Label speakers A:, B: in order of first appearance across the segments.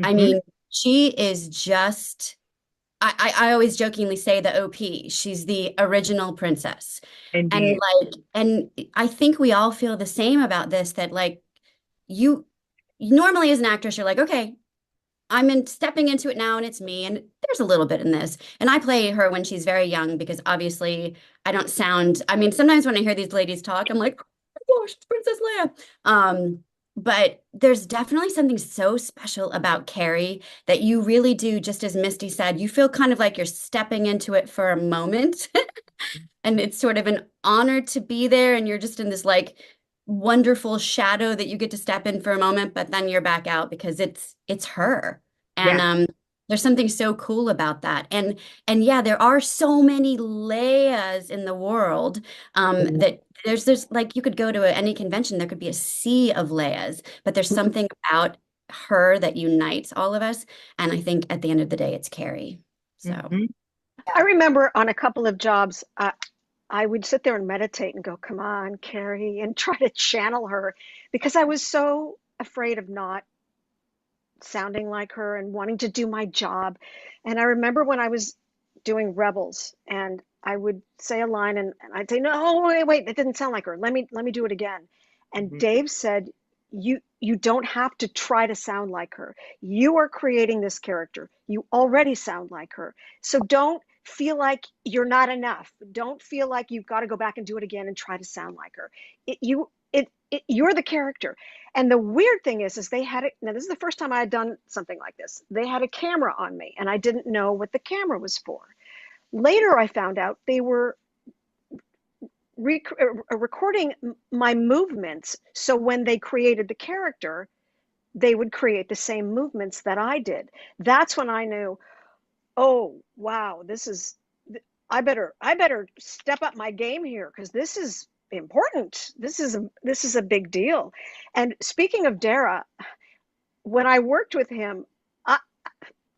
A: I
B: Hmm.
A: mean, she is just, I always jokingly say the OP. She's the original princess. And
B: Indeed.
A: and I think we all feel the same about this, that like you normally as an actress, you're like, okay, stepping into it now and it's me. And there's a little bit in this. And I play her when she's very young because obviously I don't sound, I mean, sometimes when I hear these ladies talk, I'm like, oh my gosh, it's Princess Leia. But there's definitely something so special about Carrie that you really do, just as Misty said, you feel kind of like you're stepping into it for a moment. And it's sort of an honor to be there. And you're just in this like wonderful shadow that you get to step in for a moment, but then you're back out because it's her. And
B: Yeah.
A: there's something so cool about that. And yeah, there are so many Leias in the world that there's like you could go to any convention, there could be a sea of Leias, but there's something about her that unites all of us. And I think at the end of the day, it's Carrie. So.
B: Hmm.
C: I remember on a couple of jobs, I would sit there and meditate and go, come on, Carrie, and try to channel her because I was so afraid of not sounding like her and wanting to do my job. And I remember when I was doing Rebels and I would say a line and I'd say, no, wait, that didn't sound like her. Let me do it again. And
B: Hmm.
C: Dave said, you don't have to try to sound like her. You are creating this character. You already sound like her. So don't feel like you're not enough. Don't feel like you've got to go back and do it again and try to sound like her. You're the character. And the weird thing is they had it. Now, this is the first time I had done something like this. They had a camera on me, and I didn't know what the camera was for. Later, I found out they were recording my movements. So when they created the character, they would create the same movements that I did. That's when I knew, oh, wow, this is, I better step up my game here because this is important. This is a big deal. And speaking of Dara, when I worked with him, I,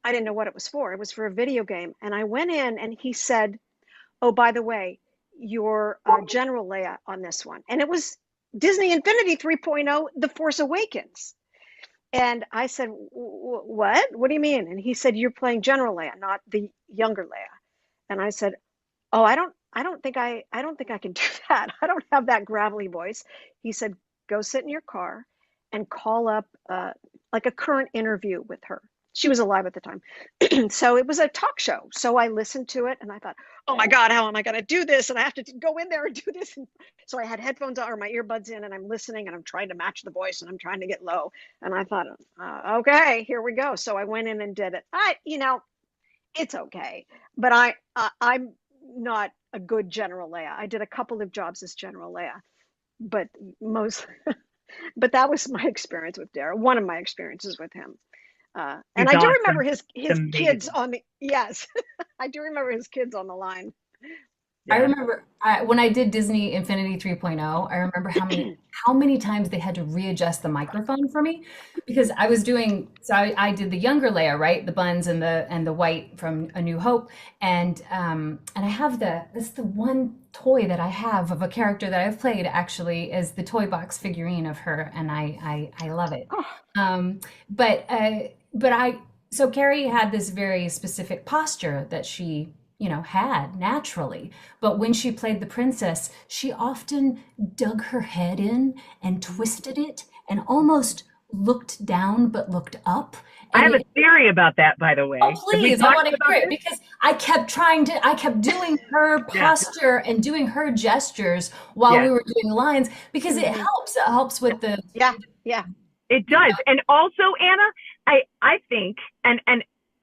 C: I didn't know what it was for. It was for a video game. And I went in and he said, oh, by the way, you're General Leia on this one. And it was Disney Infinity 3.0, The Force Awakens. And I said, what? What do you mean? And he said, you're playing General Leia, not the younger Leia. And I said, oh, I don't think I can do that. I don't have that gravelly voice. He said, go sit in your car and call up like a current interview with her. She was alive at the time. So it was a talk show. So I listened to it and I thought, oh my God, how am I going to do this? And I have to go in there and do this. And so I had headphones on or my earbuds in and I'm listening and I'm trying to match the voice and I'm trying to get low. And I thought, okay, here we go. So I went in and did it. It's okay. But I'm not a good General Leia. I did a couple of jobs as General Leia, but most, but that was my experience with Dara. One of my experiences with him. And
B: He's
C: I do remember
B: awesome. It's
C: his kids
B: amazing.
C: on the yes, I do remember his kids on the line.
D: I
B: Yeah.
D: remember when I did Disney Infinity 3.0, I remember how many times they had to readjust the microphone for me because I was doing I did the younger Leia, right? The buns and the white from A New Hope. And I have that's the one toy that I have of a character that I've played actually is the toy box figurine of her, and I love it.
C: Oh,
D: Um, but I so Carrie had this very specific posture that she had naturally. But when she played the princess, she often dug her head in and twisted it and almost looked down but looked up.
B: I
D: And
B: have a
D: it,
B: theory about that, by the
D: oh,
B: way. Have we
D: please, I
B: talked
D: want to
B: about
D: hear it
B: this?
D: because I kept doing her
B: Yeah.
D: posture and doing her gestures while
B: Yeah.
D: we were doing lines because it
C: mhm.
D: helps. It helps with the,
C: Yeah, yeah.
B: It
D: you
B: does. And also, Anna, I think, and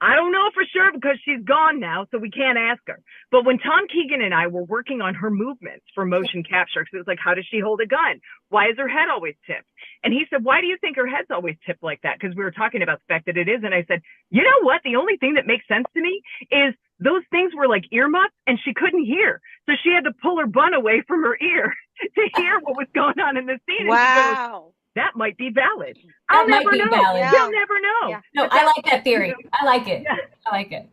B: I don't know for sure because she's gone now, so we can't ask her. But when Tom Keegan and I were working on her movements for motion capture, because it was like, how does she hold a gun? Why is her head always tipped? And he said, why do you think her head's always tipped like that? Because we were talking about the fact that it is. And I said, you know what? The only thing that makes sense to me is those things were like earmuffs and she couldn't hear. So she had to pull her bun away from her ear to hear what was going on in the scene. And she goes,
C: Wow.
B: that might be valid. I'll
D: that might
B: never
D: be
B: know.
D: valid.
B: We'll
C: Yeah,
B: never know.
C: yeah.
D: No,
B: But
D: I
B: that,
D: like that
B: you know,
D: theory. I like it.
B: yeah,
D: I like it.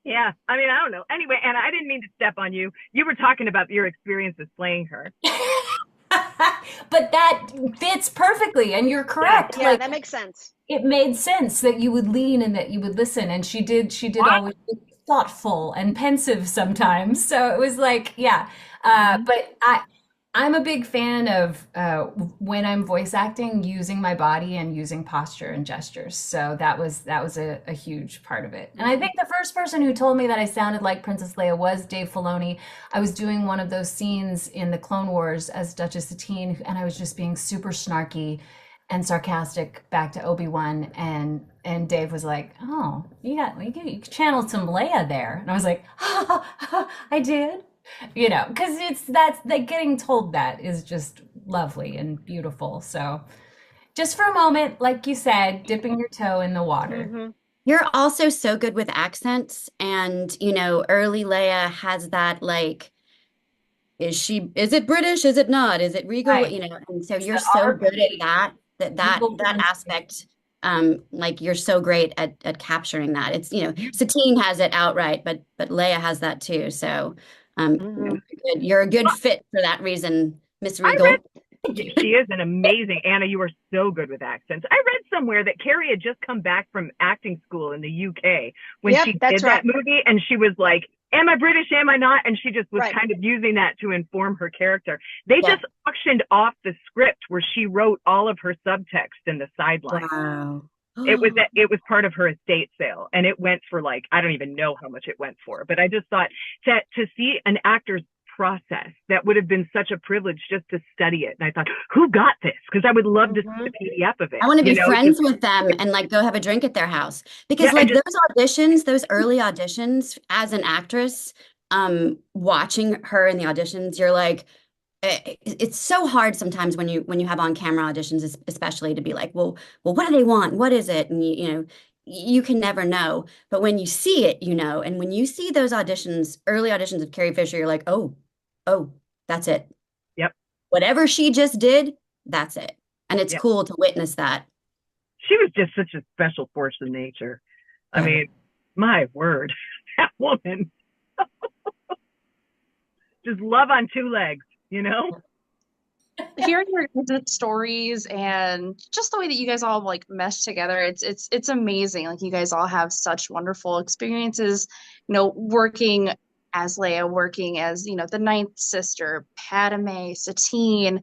B: yeah. I mean, I don't know. Anyway, Anna, I didn't mean to step on you. You were talking about your experiences playing her.
D: But that fits perfectly, and you're
B: Yeah.
D: correct.
C: Yeah,
D: Like
C: that makes sense.
D: it made sense that you would lean and that you would listen, and she did
B: What?
D: always look thoughtful and pensive sometimes. So it was like, yeah.
B: Mhm.
D: But I'm a big fan of when I'm voice acting, using my body and using posture and gestures. So that was a huge part of it. And I think the first person who told me that I sounded like Princess Leia was Dave Filoni. I was doing one of those scenes in the Clone Wars as Duchess Satine, and I was just being super snarky and sarcastic back to Obi-Wan, and Dave was like, "Oh, you channeled some Leia there," and I was like, "I did." Because that's like getting told that is just lovely and beautiful. So just for a moment, like you said, dipping your toe in the water.
C: Hmm.
A: You're also so good with accents, and early Leia has that like, is it British? Is it not? Is it regal?
D: Right.
A: And so
D: It's
A: you're
D: the
A: so good at
D: RP,
A: that,
D: regal
A: that
D: pronunciation.
A: aspect. Like you're so great at capturing that. It's, Satine has it outright, but Leia has that too. So
C: Hmm.
A: you're a good fit for that reason, Miss
B: I read
A: Regal.
B: she is an amazing Anna. You are so good with accents. I read somewhere that Carrie had just come back from acting school in the UK when
C: Yep,
B: she
C: that's
B: did that
C: right.
B: movie, and she was like, "Am I British? Am I not?" And she just was
C: Right.
B: kind of using that to inform her character. They
A: Yeah.
B: just auctioned off the script where she wrote all of her subtext in the sideline.
A: Wow.
B: It was part of her estate sale, and it went for like, I don't even know how much it went for, but I just thought that to see an actor's process, that would have been such a privilege just to study it. And I thought, who got this? Because I would love to see
C: Hmm.
B: the PDF of
A: I
B: it,
A: want to be
B: just
A: friends with them and like go have a drink at their house because
B: yeah, and
A: like
B: just
A: those auditions, those early auditions as an actress, watching her in the auditions, you're like, it's so hard sometimes when you have on camera auditions, especially to be like, well, what do they want? What is it? And you can never know. But when you see it, and when you see those auditions, early auditions of Carrie Fisher, you're like, oh, that's it.
B: yep,
A: Whatever she just did, that's it. And it's
B: yep.
A: cool to witness that.
B: She was just such a special force of nature. I
A: Yeah.
B: mean, my word, that woman, just love on two legs.
E: Hearing your guys' stories and just the way that you guys all like mesh together, it's amazing. Like you guys all have such wonderful experiences, working as Leia, working as, the ninth sister, Padme, Satine,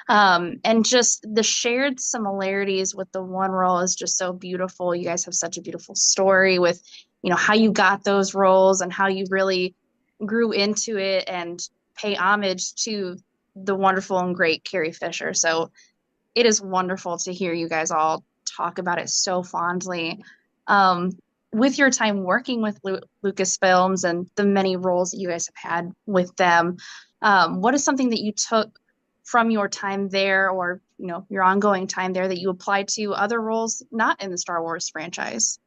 E: and just the shared similarities with the one role is just so beautiful. You guys have such a beautiful story with, how you got those roles and how you really grew into it and pay homage to the wonderful and great Carrie Fisher. So it is wonderful to hear you guys all talk about it so fondly. Um, with your time working with Lucasfilms and the many roles that you guys have had with them, what is something that you took from your time there, or your ongoing time there, that you applied to other roles not in the Star Wars franchise?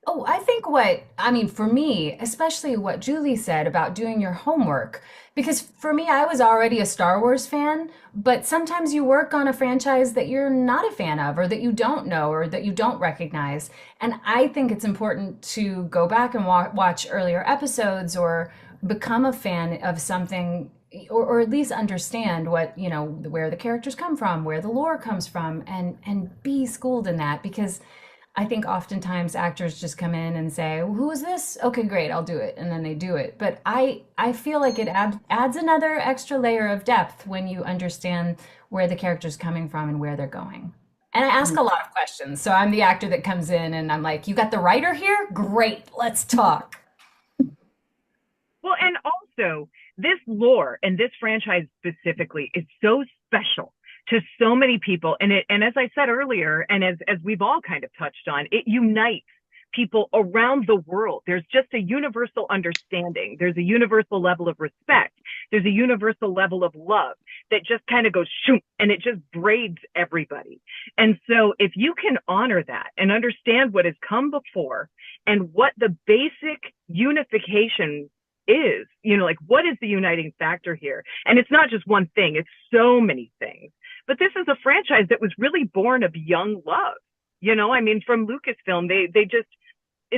D: Oh, I mean, for me, especially what Julie said about doing your homework, because for me, I was already a Star Wars fan, but sometimes you work on a franchise that you're not a fan of, or that you don't know, or that you don't recognize. And I think it's important to go back and watch earlier episodes or become a fan of something. Or at least understand what, where the characters come from, where the lore comes from, and be schooled in that because I think oftentimes actors just come in and say, well, "Who is this? Okay, great, I'll do it," and then they do it. But I feel like it adds another extra layer of depth when you understand where the character's coming from and where they're going. And I ask a lot of questions. So I'm the actor that comes in and I'm like, "You got the writer here? Great, let's talk."
B: Well, and also this lore and this franchise specifically is so special to so many people. And as I said earlier, and as we've all kind of touched on, it unites people around the world. There's just a universal understanding. There's a universal level of respect. There's a universal level of love that just kind of goes shoom, and it just braids everybody. And so if you can honor that and understand what has come before and what the basic unification is, like what is the uniting factor here? And it's not just one thing, it's so many things. But this is a franchise that was really born of young love. I mean, from Lucasfilm, they just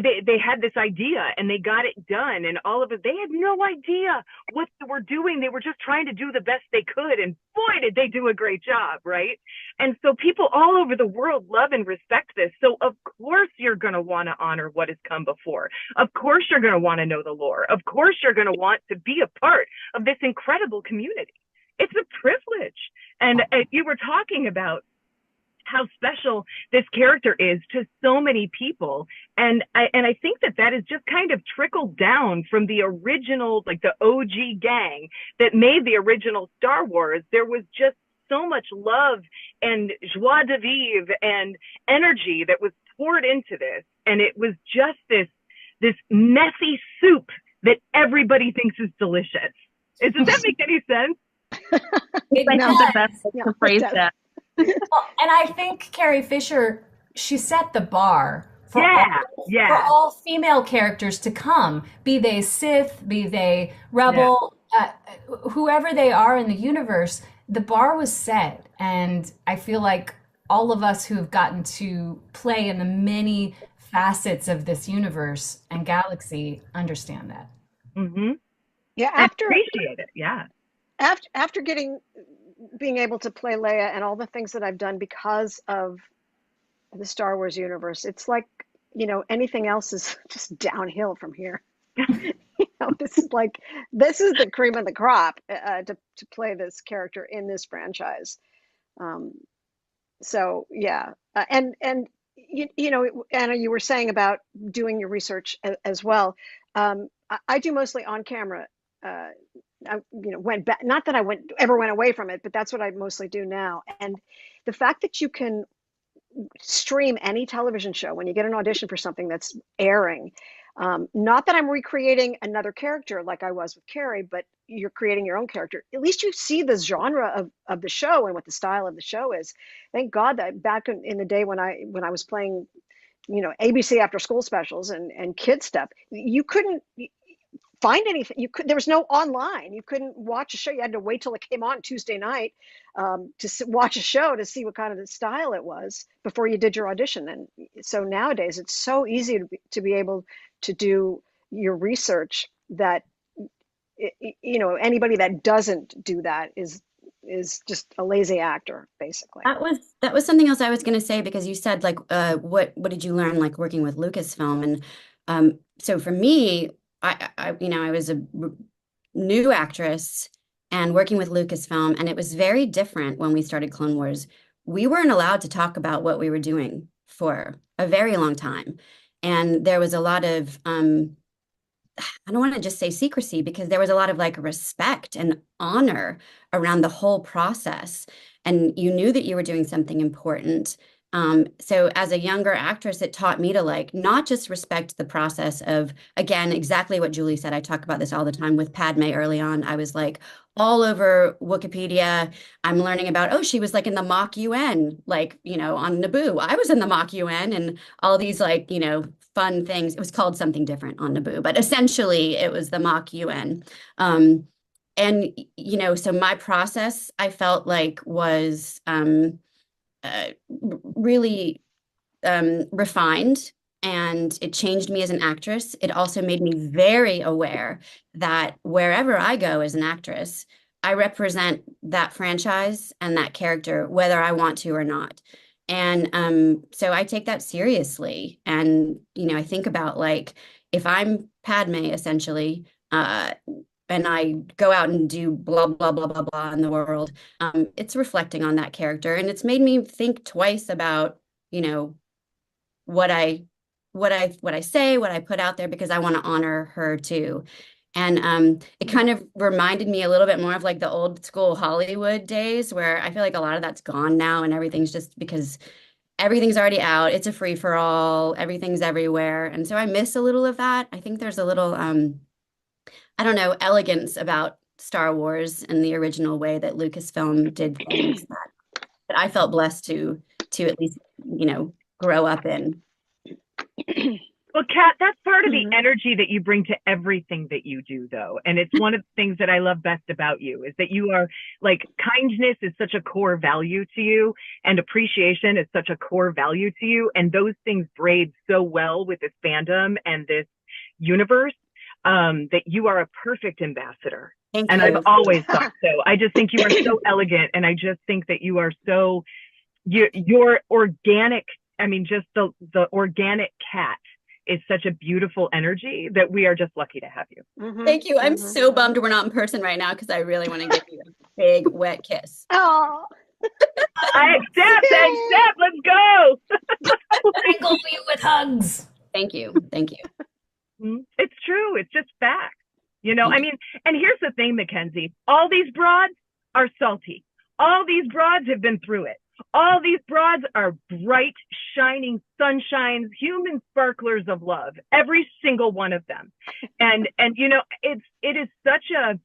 B: they had this idea and they got it done, and all of it, they had no idea what they were doing. They were just trying to do the best they could, and boy, did they do a great job, right? And so people all over the world love and respect this. So of course you're going to want to honor what has come before. Of course you're going to want to know the lore. Of course you're going to want to be a part of this incredible community. It's a privilege. And you were talking about how special this character is to so many people. And I think that is just kind of trickled down from the original, like the OG gang that made the original Star Wars. There was just so much love and joie de vivre and energy that was poured into this. And it was just this messy soup that everybody thinks is delicious. Does that make any sense?
E: It's like the best way to phrase that.
D: Well, and I think Carrie Fisher, she set the bar for for all female characters to come, be they Sith, be they Rebel, whoever they are in the universe. The bar was set, and I feel like all of us who have gotten to play in the many facets of this universe and galaxy understand that.
B: Mm-hmm.
C: Yeah,
B: I appreciate it. Yeah.
C: After being able to play Leia and all the things that I've done because of the Star Wars universe, it's like, anything else is just downhill from here. This is the cream of the crop to play this character in this franchise. So yeah, and Anna, you were saying about doing your research as well. I do mostly on camera. I went back, not that I ever went away from it, but that's what I mostly do now. And the fact that you can stream any television show when you get an audition for something that's airing, not that I'm recreating another character like I was with Carrie, but you're creating your own character. At least you see the genre of the show and what the style of the show is. Thank God that back in the day when I was playing, ABC after school specials and kid stuff, you couldn't find anything. There was no online. You couldn't watch a show. You had to wait till it came on Tuesday night to watch a show to see what kind of the style it was before you did your audition. And so nowadays it's so easy to be able to do your research that anybody that doesn't do that is just a lazy actor, basically.
A: That was something else I was going to say, because you said like what did you learn like working with Lucasfilm? And so for me, I was a new actress and working with Lucasfilm, and it was very different when we started Clone Wars. We weren't allowed to talk about what we were doing for a very long time. And there was a lot of, I don't want to just say secrecy, because there was a lot of like respect and honor around the whole process. And you knew that you were doing something important. So as a younger actress, it taught me to like not just respect the process of, again, exactly what Julie said. I talk about this all the time with Padme early on. I was like all over Wikipedia. I'm learning about, oh, she was like in the mock UN, like, on Naboo. I was in the mock UN and all these like, fun things. It was called something different on Naboo, but essentially it was the mock UN. And, so my process, I felt like was really refined, and it changed me as an actress. It also made me very aware that wherever I go as an actress, I represent that franchise and that character, whether I want to or not. And so I take that seriously. And, I think about like, if I'm Padme, essentially, and I go out and do blah, blah, blah, blah, blah in the world, it's reflecting on that character. And it's made me think twice about, what I say, what I put out there, because I want to honor her too. And it kind of reminded me a little bit more of like the old school Hollywood days, where I feel like a lot of that's gone now, and everything's just because everything's already out. It's a free for all. Everything's everywhere. And so I miss a little of that. I think there's a little, I don't know, elegance about Star Wars and the original way that Lucasfilm did things that I felt blessed to at least, grow up in.
B: Well, Kat, that's part of the
C: Mhm.
B: energy that you bring to everything that you do, though. And it's one of the things that I love best about you is that you are like kindness is such a core value to you, and appreciation is such a core value to you. And those things braid so well with this fandom and this universe, that you are a perfect ambassador.
A: Thank
B: And I've
A: you.
B: always thought so. I just think you are so elegant. And I just think that you are so, your organic, I mean, just the organic Cat is such a beautiful energy that we are just lucky to have you.
C: Mhm.
A: Thank you. I'm
C: Mhm.
A: so bummed we're not in person right now because I really want to give you a big wet kiss.
C: Oh.
B: I accept, let's go.
D: Strangle you with hugs.
A: Thank you. Thank you.
B: It's true. It's just fact. You know,
A: Thank
B: I
A: you.
B: mean, and here's the thing, Mackenzie. All these broads are salty. All these broads have been through it. All these broads are bright, shining sunshines, human sparklers of love. Every single one of them. And you know, it is such a,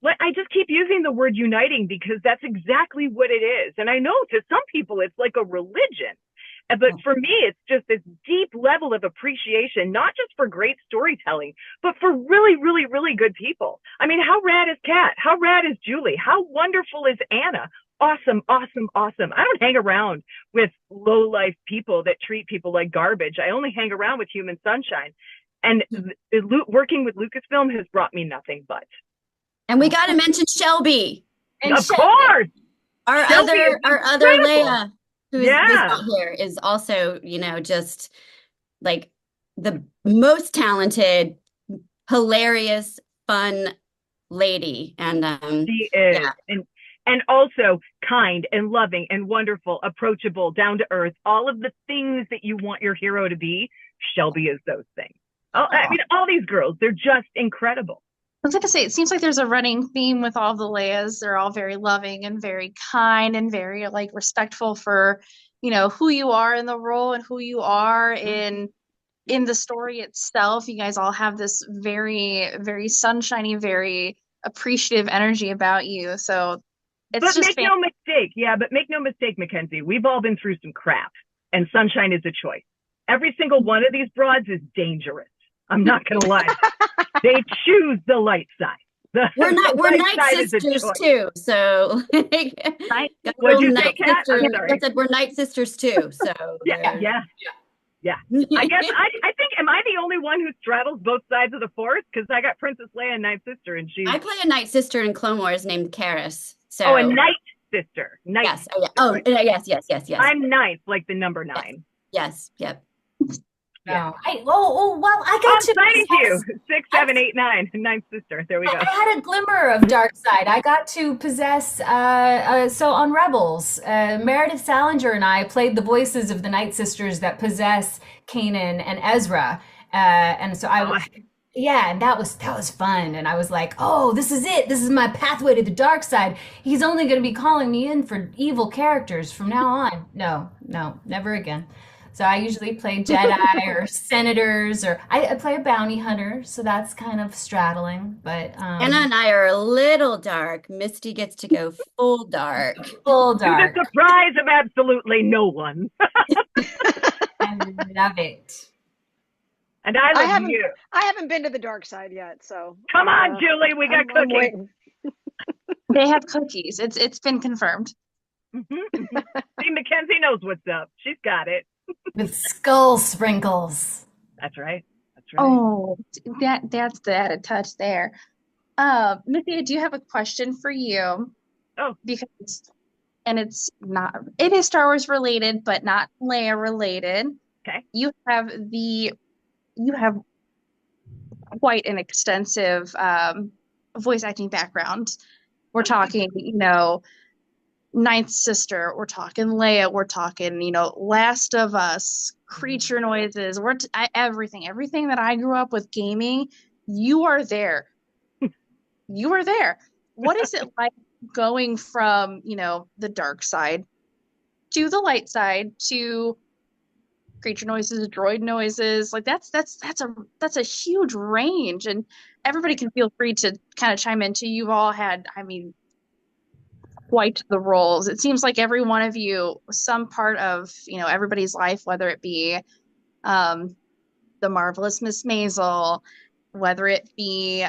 B: I just keep using the word uniting because that's exactly what it is. And I know to some people it's like a religion. But for me, it's just this deep level of appreciation, not just for great storytelling, but for really, really, really good people. I mean, how rad is Kat? How rad is Julie? How wonderful is Anna? Awesome, awesome, awesome. I don't hang around with low life people that treat people like garbage. I only hang around with human sunshine. And working with Lucasfilm has brought me nothing but.
A: And we got to mention Shelby,
D: And
B: Of course,
A: our
B: Shelby is
A: other
B: incredible.
A: Leia, who was
B: Yeah.
A: not here, is also, you know, just like the most talented, hilarious, fun lady. And
B: She is.
A: yeah,
B: And also kind and loving and wonderful, approachable, down to earth, all of the things that you want your hero to be. Shelby is those things. I mean, all these girls, they're just incredible.
E: I was going to say, it seems like there's a running theme with all the Leias. They're all very loving and very kind and very like respectful for, who you are in the role and who you are in the story itself. You guys all have this very, very sunshiny, very appreciative energy about you. So it's
B: But
E: just
B: make no mistake. Yeah, but make no mistake, Mackenzie. We've all been through some crap, and sunshine is a choice. Every single one of these broads is dangerous. I'm not going to lie. They choose the light side.
A: we're
B: Light
A: night
B: side is a
A: sisters
B: choice.
A: too. So
E: nice.
A: got a
B: What'd
A: little
B: you say,
A: night
B: Kat? I'm
A: sister.
B: sorry.
A: I said we're night sisters too. So
B: Yeah,
A: there.
B: yeah, yeah. I guess I think, am I the only one who straddles both sides of the force? Because I got Princess Leia and Night Sister, and she's
A: I play a night sister in Clone Wars named Karis.
B: a
A: So
B: Night Sister. Night.
A: yes, oh, yeah.
B: Sister, right?
A: Yes.
B: I'm ninth, like the number
A: Yes.
B: 9.
A: Yes, yep.
B: Yeah.
D: Well, I got
B: I'm
D: to
B: signing to you.
D: possess.
B: 6, 7, 8, 9. Ninth Sister. There we go.
D: I had a glimmer of dark side. I got to possess. So on Rebels, Meredith Salinger and I played the voices of the Night Sisters that possess Kanan and Ezra, and so yeah, and that was fun. And I was like, oh, this is it. This is my pathway to the dark side. He's only going to be calling me in for evil characters from now on. No, never again. So I usually play Jedi or senators, or I play a bounty hunter. So that's kind of straddling. But
A: Anna and I are a little dark. Misty gets to go full dark.
D: full
B: To the
D: dark.
B: surprise of absolutely no one.
D: I love it.
B: And I love
C: haven't
B: you.
C: I haven't been to the dark side yet, so
B: Come on, Julie. We got
C: I'm
B: cookies.
C: waiting.
E: They have cookies. It's been confirmed.
B: See, Mackenzie knows what's up. She's got it.
D: With skull sprinkles.
B: That's right. That's right.
E: Oh, that's the added touch there. Missy, I do have a question for you.
B: Oh.
E: Because, and it is Star Wars related, but not Leia related.
B: Okay.
E: You have quite an extensive voice acting background. We're talking, Ninth Sister, we're talking Leia, we're talking, Last of Us, creature noises, everything that I grew up with gaming, you are there. You are there. What is it like going from, the dark side to the light side to creature noises, droid noises? Like that's a huge range, and everybody can feel free to kind of chime in too. You've all had, quite the roles. It seems like every one of you, some part of, everybody's life, whether it be The Marvelous Miss Maisel, whether it be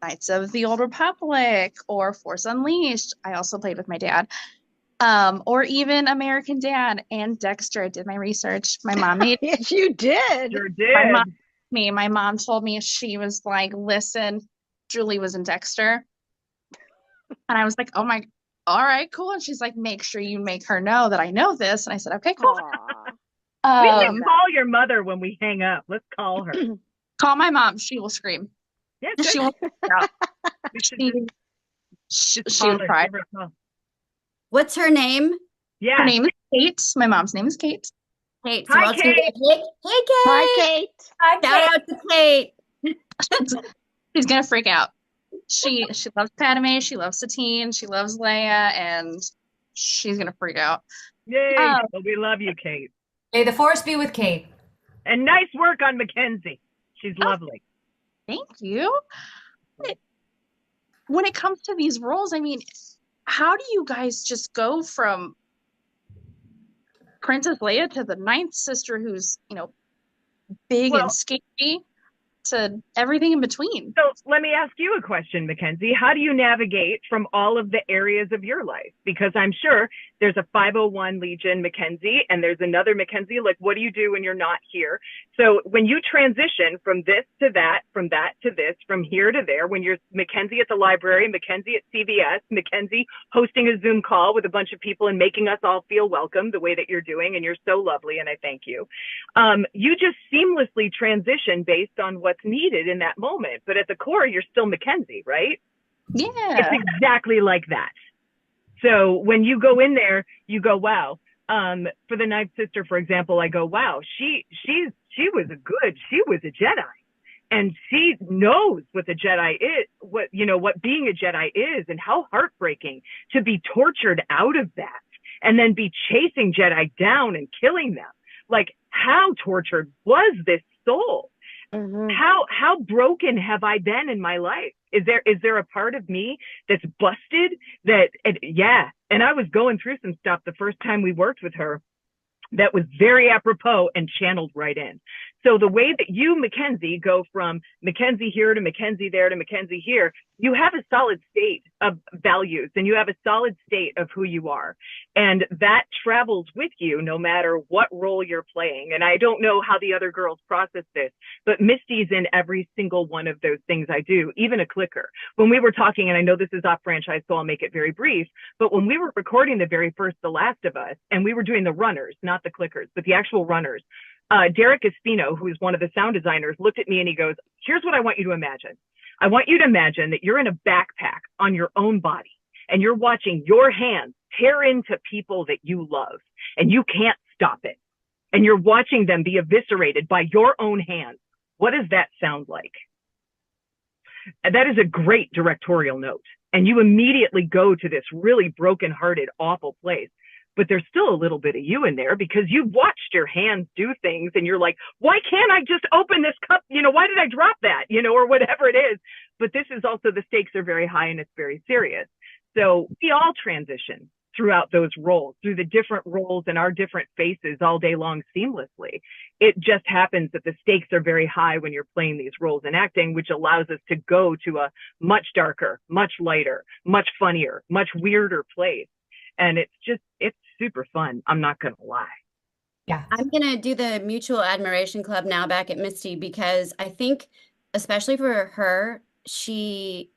E: Knights of the Old Republic or Force Unleashed. I also played with my dad. Or even American Dad and Dexter. I did my research. My mom made
C: Yes, you did.
B: Sure
E: my mom
B: did.
E: my mom told me, she was like, listen, Julie was in Dexter. And I was like, oh my, all right, cool. And she's like, make sure you make her know that I know this. And I said, okay, cool.
C: Aw,
B: We
C: I love
B: should
E: Um,
C: that.
B: call your mother when we hang up. Let's call her.
E: call my mom. She will scream.
B: Yeah,
E: She
B: good.
E: won't freak out.
B: We should
E: She,
B: just
E: she
B: call
E: would
B: her.
E: cry.
B: Give her a call.
A: What's her name?
E: Her
B: Yeah.
E: name is Kate. My mom's name is Kate.
A: Kate. So we're
B: Hi,
A: all just gonna be
B: Kate.
A: like, hey,
C: Hi,
A: Kate.
C: Kate.
D: Hi,
A: Shout out to Kate.
E: She's gonna freak out. She loves Padme, she loves Satine, she loves Leia, and she's gonna freak out.
B: Yay.
E: Um,
B: Well, we love you, Kate.
D: May the force be with Kate.
B: And nice work on Mackenzie. She's
E: oh,
B: lovely.
E: thank you. When it comes to these roles, I mean, how do you guys just go from Princess Leia to the ninth sister who's, big and
B: Well,
E: scary to everything in between?
B: so let me ask you a question, Mackenzie. How do you navigate from all of the areas of your life? Because I'm sure there's a 501 Legion Mackenzie and there's another Mackenzie. Like, what do you do when you're not here? So when you transition from this to that, from that to this, from here to there, when you're Mackenzie at the library, Mackenzie at CVS, Mackenzie hosting a Zoom call with a bunch of people and making us all feel welcome the way that you're doing, and you're so lovely, and I thank you. You just seamlessly transition based on what's needed in that moment. But at the core, you're still Mackenzie, right? It's
E: Yeah.
B: exactly like that. So when you go in there, you go, wow. For the ninth sister, for example, I go, wow, she was a Jedi. And she knows what the Jedi is, what being a Jedi is, and how heartbreaking to be tortured out of that and then be chasing Jedi down and killing them. Like, how tortured was this soul?
C: Mm-hmm.
B: How broken have I been in my life? Is there a part of me that's busted? And I was going through some stuff the first time we worked with her that was very apropos and channeled right in. So the way that you, Mackenzie, go from Mackenzie here to Mackenzie there to Mackenzie here, you have a solid state of values and you have a solid state of who you are. And that travels with you no matter what role you're playing. And I don't know how the other girls process this, but Misty's in every single one of those things I do, even a clicker. When we were talking, and I know this is off franchise, so I'll make it very brief, but when we were recording the very first The Last of Us, and we were doing the runners, not the clickers, but the actual runners, Derek Espino, who's one of the sound designers, looked at me and he goes, here's what I want you to imagine. I want you to imagine that you're in a backpack on your own body and you're watching your hands tear into people that you love and you can't stop it. And you're watching them be eviscerated by your own hands. What does that sound like? And that is a great directorial note. And you immediately go to this really brokenhearted, awful place. But there's still a little bit of you in there because you've watched your hands do things and you're like, why can't I just open this cup? Why did I drop that? Or whatever it is. But this is also, the stakes are very high and it's very serious. So we all transition throughout those roles, through the different roles and our different faces all day long seamlessly. It just happens that the stakes are very high when you're playing these roles in acting, which allows us to go to a much darker, much lighter, much funnier, much weirder place. And it's super fun. I'm not going to lie.
D: Yeah.
A: I'm going to do the Mutual Admiration Club now back at Misty because I think, especially for her, she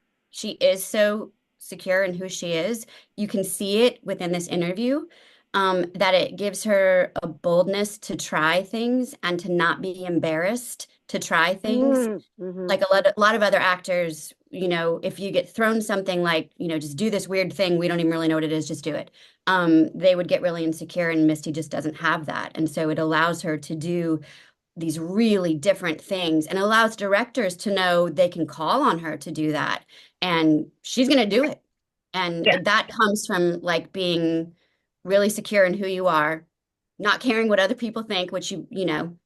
A: is so secure in who she is. You can see it within this interview, that it gives her a boldness to try things and to not be embarrassed to try things.
C: Mm-hmm.
A: Like a lot of other actors, if you get thrown something like, just do this weird thing, we don't even really know what it is, just do it. They would get really insecure, and Misty just doesn't have that. And so it allows her to do these really different things and allows directors to know they can call on her to do that. And she's going to do it. And
B: Yeah.
A: that comes from like being really secure in who you are, not caring what other people think, which you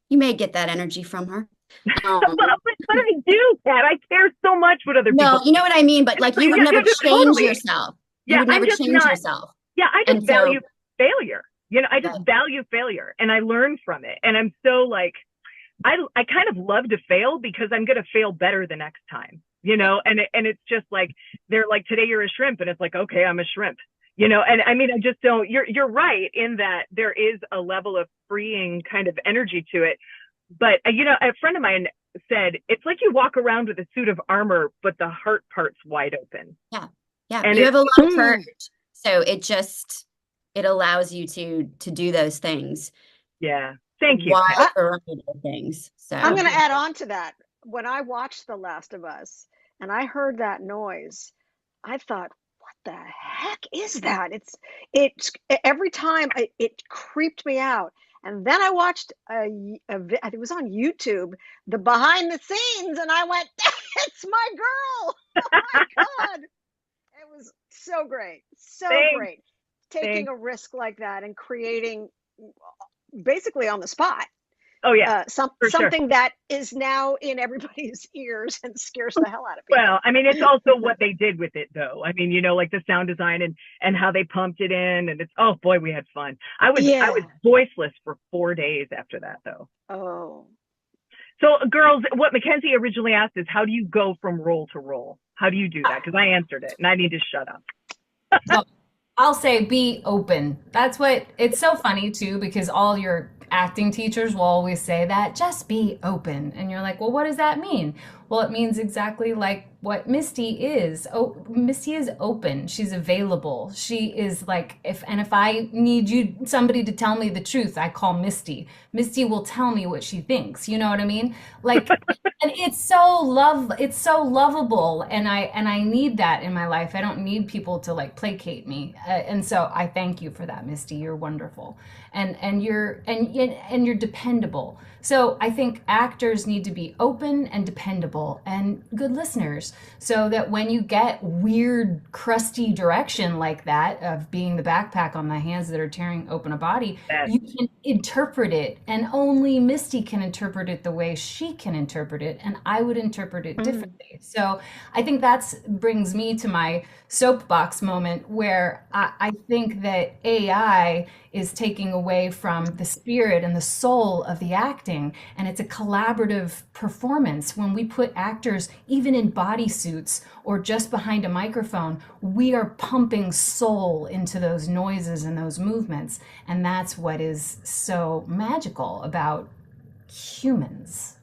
A: may get that energy from her.
B: But I do, Kat. I care so much what other people.
A: No, you know what I mean, but like you would never change
B: totally.
A: yourself. You
B: Yeah,
A: would never
B: I'm just
A: change
B: not.
A: yourself.
B: Yeah, I just
A: And so-
B: value failure. I just
A: Right.
B: value failure, and I learn from it. And I'm so like, I kind of love to fail because I'm going to fail better the next time, and it's just like, they're like, today you're a shrimp. And it's like, okay, I'm a shrimp, and I mean, I just don't, you're right in that there is a level of freeing kind of energy to it. But, a friend of mine said, it's like you walk around with a suit of armor, but the heart part's wide open.
A: Yeah. Yeah.
B: And
A: You have a lot of
C: Mm.
A: courage. So it allows you to do those things.
B: Yeah. Thank you,
A: Wild
B: Pat.
A: variety of things.
C: I'm
A: So
C: going to add on to that. When I watched The Last of Us and I heard that noise, I thought, what the heck is that? It's every time it creeped me out. And then I watched I think it was on YouTube, the behind the scenes, and I went, it's my girl. Oh my God. It was so great. So
B: Thanks.
C: great. Taking
B: Thanks.
C: a risk like that and creating basically on the spot
B: Oh, yeah, for sure.
C: something that is now in everybody's ears and scares the hell out of people.
B: Well, I mean, it's also what they did with it, though. I mean, like the sound design and how they pumped it in, and it's, oh boy, we had fun. I was
C: Yeah.
B: voiceless for 4 days after that, though.
C: Oh.
B: So, girls, what Mackenzie originally asked is, how do you go from role to role? How do you do that? Because I answered it, and I need to shut up.
D: Well, I'll say be open. That's what it's so funny too, because all your acting teachers will always say that, just be open. And you're like, well, what does that mean? Well, it means exactly like what Misty is. Oh, Misty is open. She's available. She is like, if I need somebody to tell me the truth, I call Misty. Misty will tell me what she thinks. You know what I mean? Like, and it's so lovable, and I need that in my life. I don't need people to like placate me. And so I thank you for that, Misty. You're wonderful. And you're dependable. So I think actors need to be open and dependable and good listeners, so that when you get weird, crusty direction like that of being the backpack on the hands that are tearing open a body, you can interpret it, and only Misty can interpret it the way she can interpret it, and I would interpret it differently. So I think that's brings me to my soapbox moment, where I think that AI is taking away from the spirit and the soul of the acting, and it's a collaborative performance. When we put actors even in bodysuits or just behind a microphone, we are pumping soul into those noises and those movements, and that's what is so magical about humans.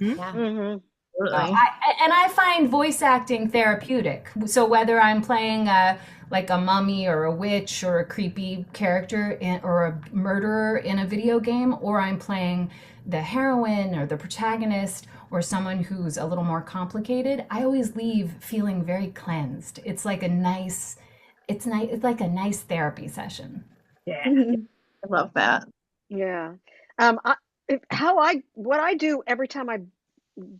A: yeah.
C: Mm-hmm.
D: I find voice acting therapeutic. So whether I'm playing like a mummy or a witch or a creepy character or a murderer in a video game, or I'm playing the heroine or the protagonist or someone who's a little more complicated, I always leave feeling very cleansed. It's like a nice, it's like a nice therapy session.
B: Yeah.
E: I love that.
C: Yeah. What I do every time I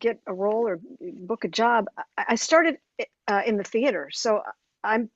C: get a role or book a job, I started in the theater. So I'm